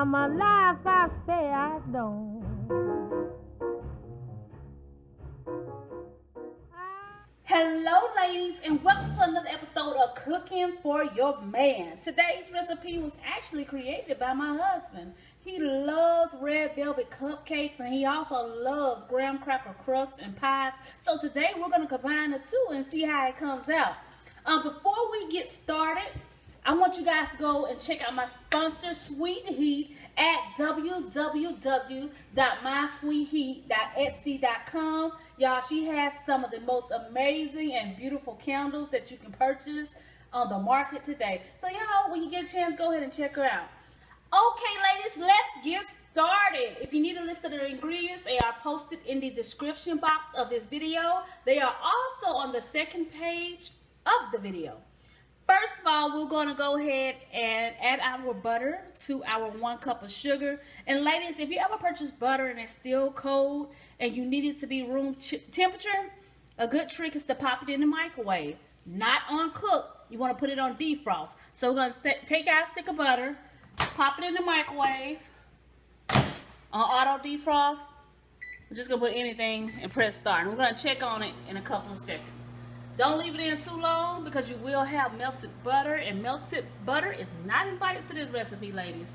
I'm alive, I say I don't. Hello ladies, and welcome to another episode of Cooking for Your Man. Today's recipe was actually created by my husband. He loves red velvet cupcakes and he also loves graham cracker crust and pies. So today we're going to combine the two and see how it comes out. Before we get started, I want you guys to go and check out my sponsor, Sweet Heat, at www.mysweetheat.etsy.com. Y'all, she has some of the most amazing and beautiful candles that you can purchase on the market today. So y'all, when you get a chance, go ahead and check her out. Okay, ladies, let's get started. If you need a list of the ingredients, they are posted in the description box of this video. They are also on the second page of the video. First of all, we're going to go ahead and add our butter to our 1 cup of sugar. And ladies, if you ever purchase butter and it's still cold and you need it to be room temperature, a good trick is to pop it in the microwave. Not on cook. You want to put it on defrost. So we're going to take our stick of butter, pop it in the microwave on auto defrost. We're just going to put anything and press start. And we're going to check on it in a couple of seconds. Don't leave it in too long because you will have melted butter, and melted butter is not invited to this recipe, ladies.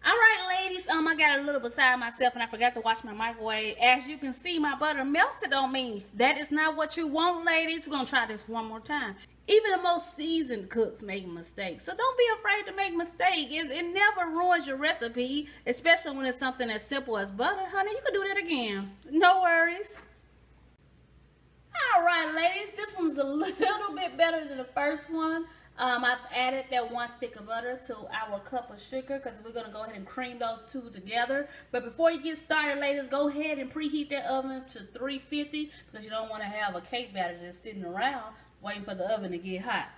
Alright, ladies, I got a little beside myself and I forgot to wash my microwave. As you can see, my butter melted on me. That is not what you want, ladies. We're going to try this one more time. Even the most seasoned cooks make mistakes, so don't be afraid to make mistakes. It never ruins your recipe, especially when it's something as simple as butter. Honey, you can do that again. No worries. Alright ladies, this one's a little bit better than the first one. I've added that 1 stick of butter to our cup of sugar because we're going to go ahead and cream those two together. But before you get started, ladies, go ahead and preheat that oven to 350 because you don't want to have a cake batter just sitting around waiting for the oven to get hot.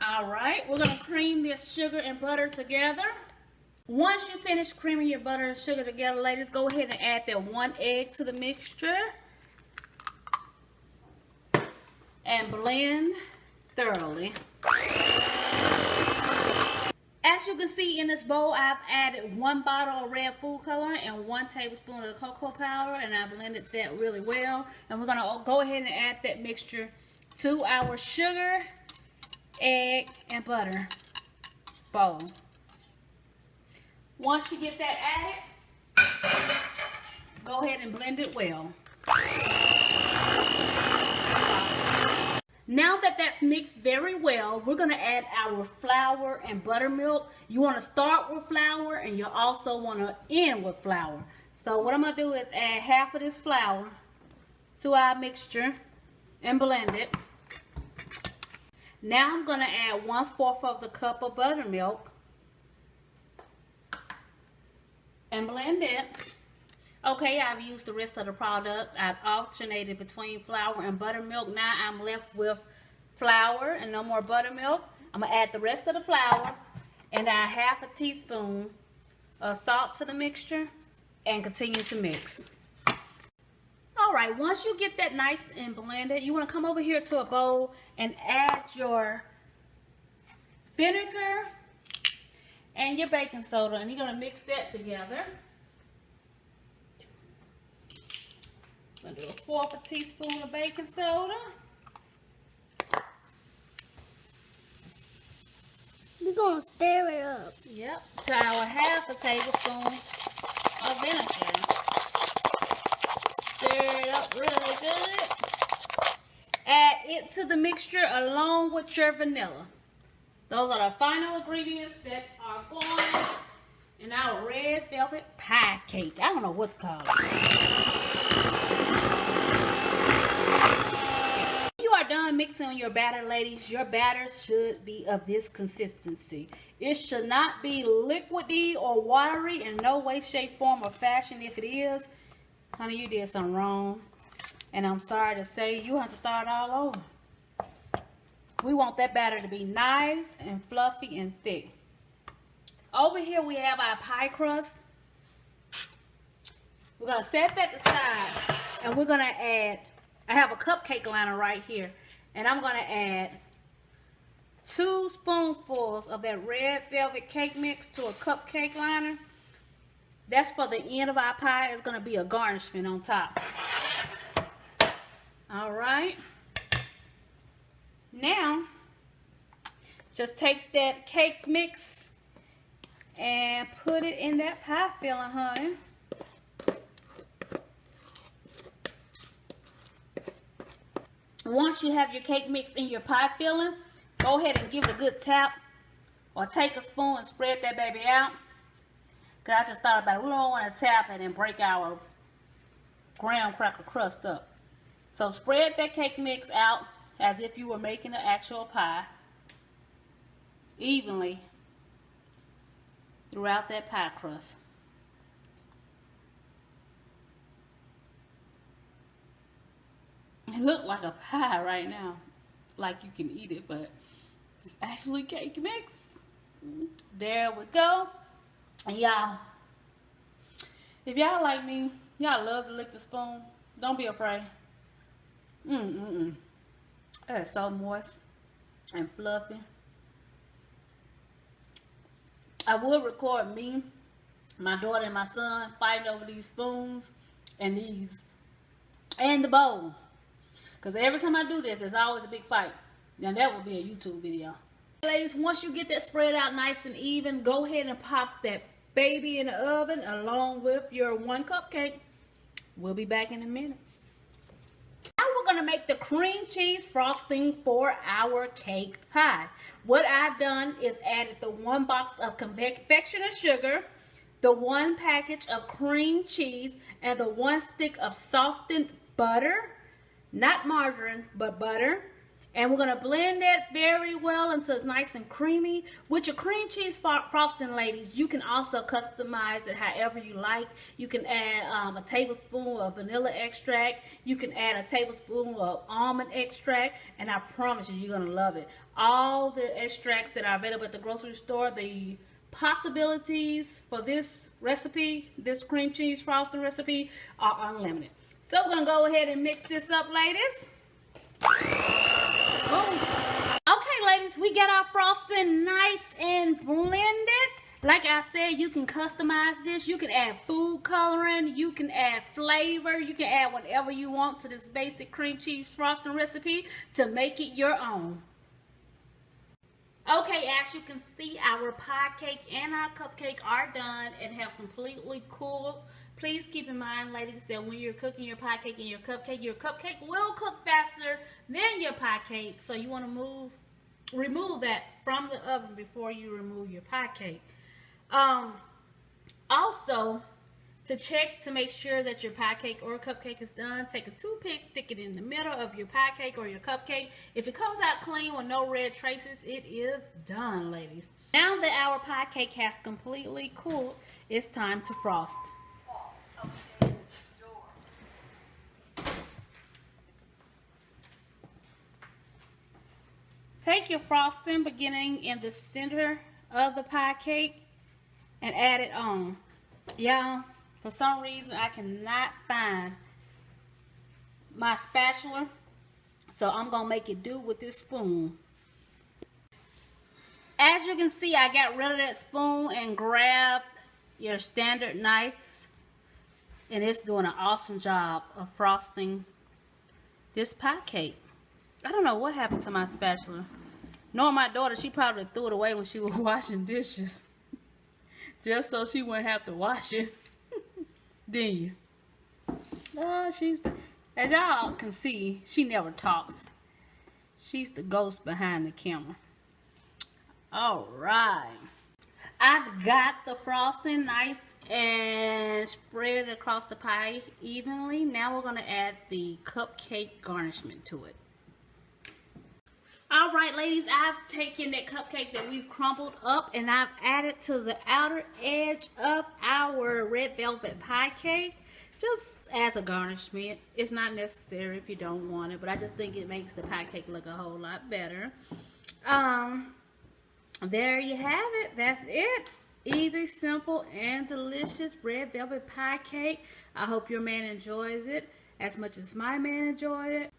Alright, we're going to cream this sugar and butter together. Once you finish creaming your butter and sugar together, ladies, go ahead and add that 1 egg to the mixture. And blend thoroughly. As you can see in this bowl, I've added 1 bottle of red food color and 1 tablespoon of cocoa powder, and I blended that really well. And we're gonna go ahead and add that mixture to our sugar, egg, and butter bowl. Once you get that added, go ahead and blend it well. Now that that's mixed very well, we're going to add our flour and buttermilk. You want to start with flour and you also want to end with flour. So what I'm going to do is add half of this flour to our mixture and blend it. Now I'm going to add 1/4 of the cup of buttermilk and blend it. Okay, I've used the rest of the product. I've alternated between flour and buttermilk. Now I'm left with flour and no more buttermilk. I'm going to add the rest of the flour and add 1/2 teaspoon of salt to the mixture and continue to mix. Alright, once you get that nice and blended, you want to come over here to a bowl and add your vinegar and your baking soda, and you're going to mix that together. I'm going to do 1/4 teaspoon of baking soda. We're going to stir it up. Yep, to our 1/2 tablespoon of vinegar. Stir it up really good. Add it to the mixture along with your vanilla. Those are the final ingredients that are going in our red velvet pie cake. I don't know what to call it. Done mixing your batter, ladies, your batter should be of this consistency. It should not be liquidy or watery in no way, shape, form, or fashion. If it is, honey, you did something wrong, and I'm sorry to say you have to start all over. We want that batter to be nice and fluffy and thick. Over here we have our pie crust. We're going to set that aside, and we're going to add, I have a cupcake liner right here, and I'm going to add 2 spoonfuls of that red velvet cake mix to a cupcake liner. That's for the end of our pie. It's going to be a garnishment on top. All right. Now, just take that cake mix and put it in that pie filling, honey. Once you have your cake mix in your pie filling, go ahead and give it a good tap, or take a spoon and spread that baby out. Because I just thought about it. We don't want to tap it and break our graham cracker crust up. So spread that cake mix out as if you were making an actual pie evenly throughout that pie crust. It looks like a pie right now, like you can eat it, but it's actually cake mix. There we go. And y'all, if y'all like me, y'all love to lick the spoon, don't be afraid. That is so moist and fluffy. I would record me, my daughter, and my son fighting over these spoons and the bowl. Because every time I do this, there's always a big fight. Now that would be a YouTube video. Ladies, once you get that spread out nice and even, go ahead and pop that baby in the oven along with your 1 cupcake. We'll be back in a minute. Now we're going to make the cream cheese frosting for our cake pie. What I've done is added the 1 box of confectioners sugar, the 1 package of cream cheese, and the 1 stick of softened butter. Not margarine, but butter. And we're going to blend that very well until it's nice and creamy. With your cream cheese frosting, ladies, you can also customize it however you like. You can add a tablespoon of vanilla extract. You can add a tablespoon of almond extract. And I promise you, you're going to love it. All the extracts that are available at the grocery store, the possibilities for this recipe, this cream cheese frosting recipe, are unlimited. So we're going to go ahead and mix this up, ladies. Boom. Okay, ladies, we got our frosting nice and blended. Like I said, you can customize this. You can add food coloring. You can add flavor. You can add whatever you want to this basic cream cheese frosting recipe to make it your own. Okay, as you can see, our pie cake and our cupcake are done and have completely cooled. Please keep in mind, ladies, that when you're cooking your pie cake and your cupcake will cook faster than your pie cake. So you want to remove that from the oven before you remove your pie cake. Also, to check to make sure that your pie cake or cupcake is done, take a toothpick, stick it in the middle of your pie cake or your cupcake. If it comes out clean with no red traces, it is done, ladies. Now that our pie cake has completely cooled, it's time to frost. Take your frosting beginning in the center of the pie cake and add it on. Y'all, for some reason I cannot find my spatula, so I'm gonna make it do with this spoon. As you can see, I got rid of that spoon and grabbed your standard knives, and it's doing an awesome job of frosting this pie cake. I don't know what happened to my spatula. Knowing my daughter, she probably threw it away when she was washing dishes. Just so she wouldn't have to wash it. Didn't you? As y'all can see, she never talks. She's the ghost behind the camera. Alright. I've got the frosting nice and spread it across the pie evenly. Now we're going to add the cupcake garnishment to it. Alright, ladies, I've taken that cupcake that we've crumbled up and I've added to the outer edge of our red velvet pie cake just as a garnishment. It's not necessary if you don't want it, but I just think it makes the pie cake look a whole lot better. There you have it. That's it. Easy, simple, and delicious red velvet pie cake. I hope your man enjoys it as much as my man enjoyed it.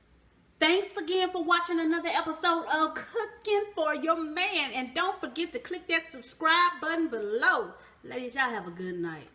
Thanks again for watching another episode of Cooking for Your Man. And don't forget to click that subscribe button below. Ladies, y'all have a good night.